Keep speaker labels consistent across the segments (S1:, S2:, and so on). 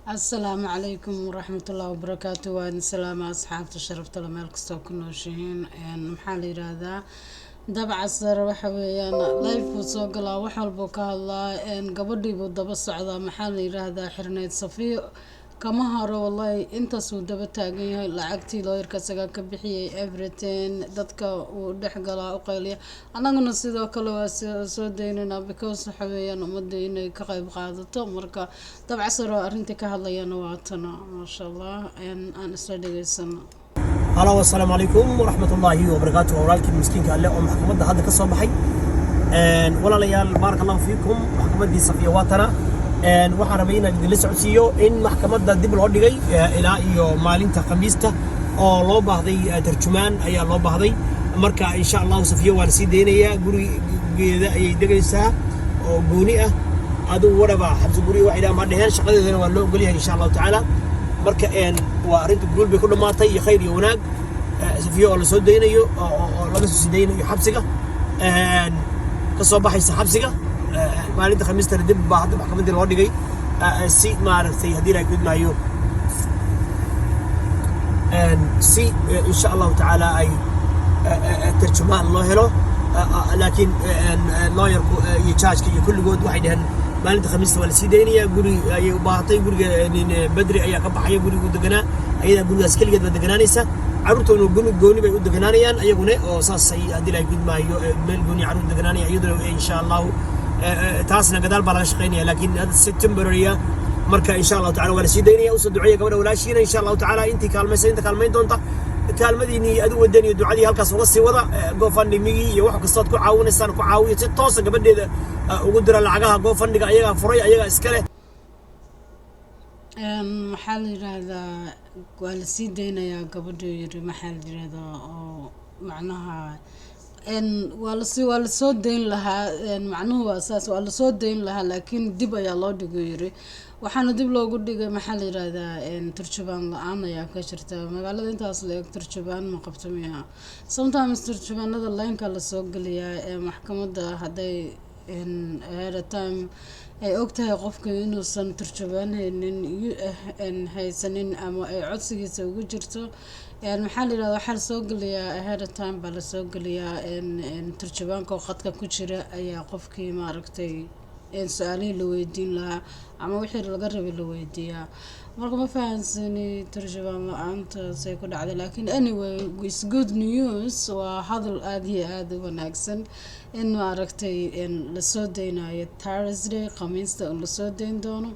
S1: السلام عليكم ورحمة الله وبركاته وإن سلام أصحاب شرفت لما الكستو كنا شهين إن محلي هذا دبع السر وحويان لايف وسوق الله وحول بوك الله إن قبضي بالضبط الصعدة محلي هذا حرنيت صفي كما هارو والله انت سود بتاعي لعقتي لوير كسجا كبحي everything دتك ودحقلا وقيلي أنا قلنا سيدا كلوا سوديننا because حويان ومدين كقيب قاعدته مركا طبعا سر أرنتك هلا ينواتنا ما شاء الله إن أنا سردي السنة.
S2: هلا والسلام عليكم ورحمة الله وبركاته أولادك المسكين قال لهم محكمة هذا كسر بحي ولا ليال بارك الله فيكم محكمة دي صفية واتنا waxaan rabaynaa idin la socodsiiyo in maxkamadda dib loo dhigay ilaa iyo maalinta khamiista oo loo baahday tarjumaan ayaa loo baahday marka insha Allah Safiya waan sii deynayaa gurigeeda ayay degaysaa oo gooni ah aduu waraba xabsi guri wax ilaa ma dhaheen shaqadeedana waa loo ogol yahay insha Allah taala marka waa arinta guul bay ku dhamaatay iyo khayr iyo wanaag Safiya oo la soo deynayo oo laga soo deynayo xabsiga ka soo baxaysa xabsiga maalinta khamiista dib baa hadda maxkamadda loo dhigay si maaragtay hadii la gudub maayo si insha Allah taala ay tarjumaan loo helo laakiin lawyer-ku iyo judge-ka iyo kulligood waxay dhahan maalinta khamiista waa la sii deynayaa guri ayay u baahatay guriga Badri ayaa ka baxaya guriga u deganaa ayada gurigaas kaligeed ba deganaanaysa caruurtoona gooni bay u deganaanayaan ayaguna oo saas ay hadii la gudub maayo meel gooni caruur deganaanaya iyaduna insha Allah taasna gadaal baa laga shaqeynaya laakiin September marka insha Allah taala wala sii deynaya u soo duceeyo gabadha walaashiina insha Allah taala intii kaalmayn doonta kaalmadiini adu wadaniyo ducadii halkaas uga sii wada GoFundMe iyo wax kasta ku caawinaysaan ku caawiyo si toos ah gabadheeda ugu dira lacagaha GoFundMe ayaga furay ayaga iska leh
S1: maxaa la yiraahdaa waa la sii deynayaa gabadha yiri maxaa la yiraahdaa oo macnaha waa la soo deyn lahaa macnuhu waa saas waa la soo deyn lahaa laakiin dib ayaa loo dhigay yiri waxaana dib loogu dhigay maxaa la yiraahdaa tarjubaan la'aan ayaa ka jirta magaalada intaas la eeg tarjubaan ma qabto miyaa sometimes tarjubaanada line-ka la soo geliyaa maxkamadda hadday ahead of time ay ogtahay qofka inuusan tarjubaan haysanin ama ay codsigiisa ugu jirto maxaa la yiraahdaa waxaa la soo geliyaa ahead of time baa la soo geliyaa tarjubaanka oo khadka ku jira ayaa qofkii maaragtay su-aalihii la weydiin lahaa ama wixii laga rabay la weydiiyaa marka ma fahansani tarjubaan la-aantaasay ku dhacday laakiin anyway is good news waa hadal aada iyo aada u wanaagsan in maaragtay lasoo deynayo Thursday khamiista in lasoo deyn doono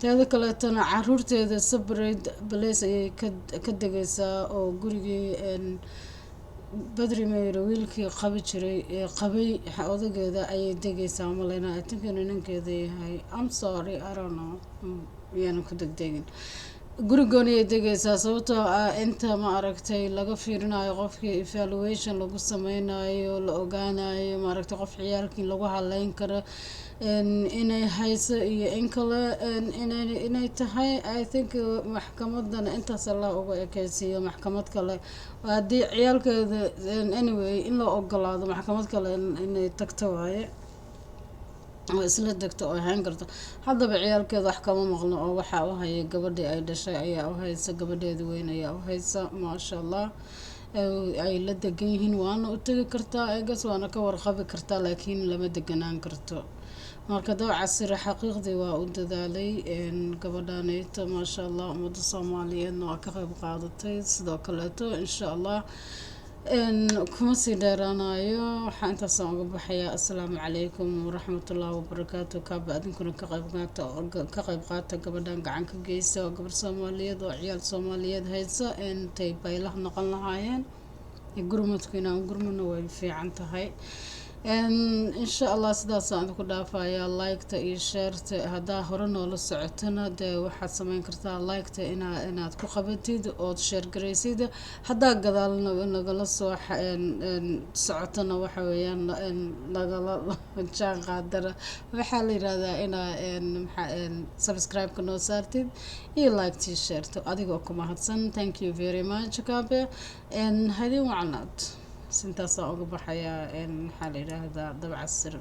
S1: teeda kaleetana caruurteeda separate place ayay ka degaysaa oo gurigii Badri Meyer wiilkii qabi jiray qabay odageeda ayay degaysaa maleyna I think ninkeeda yahay I'm sorry I don't know yana ku degdegin gurigoon ayay degaysaa sababtoo ah inta ma aragtay laga fiirinayo qofkii evaluation lagu sameynayo la ogaanayo ma aragtay qof ciyaalkii lagu haleyn karo inay hayso iyo in kale inay tahay I think maxkamadan intaas la uga ekaysiiyo maxkamad kale hadii ciyaalkeeda anyway in la ogolaado maxkamad kale inay tagto waaye oo isla degto oo ahaan karto haddaba ciyaalkeeda wax kama maqno oo waxa u hayay gabadhii ay dhashay ayaa u haysa gabadheeda weyn ayaa u haysa maasha Allah ay la degan yihiin waana u tagi kartaa eegas waana ka warqabi kartaa laakiin lama deganaan karto marka dabca sir xaqiiqdii waa u dadaalay gabadhaanayta maasha Allah ummadda Soomaaliyeedna waa ka qayb qaadatay sidoo kaleeto insha Allah كما سيدرانايو حانتا سانغ بحيا السلام عليكم ورحمة الله وبركاته كابا أدنكنا كقيب قاتا قبدان قعان كجيسا وقبر سومالياد وعيال سومالياد هيدسا انتي بايله نقلنا هايين يقرمتكينا وقرمنا ويفي عنتهاي إن شاء الله سداس عندك دافعيا لايكتا إيه شيرتا هدا هورنا ولا سعتنا ده واحد سمين كرتا لايكتا إنا تكو خبتيد أو تشير جريسيد هدا قدالنا نقلص واح سعتنا وحويان نقل جان قادرة وحالي هذا إن سبسكرايب كنا سارتيد إيه لايك تي شيرتا أديكم هاتسن thank you very much كابي هذه وعنات سنتاسا أقبح يا إن حالي هذا دبع السر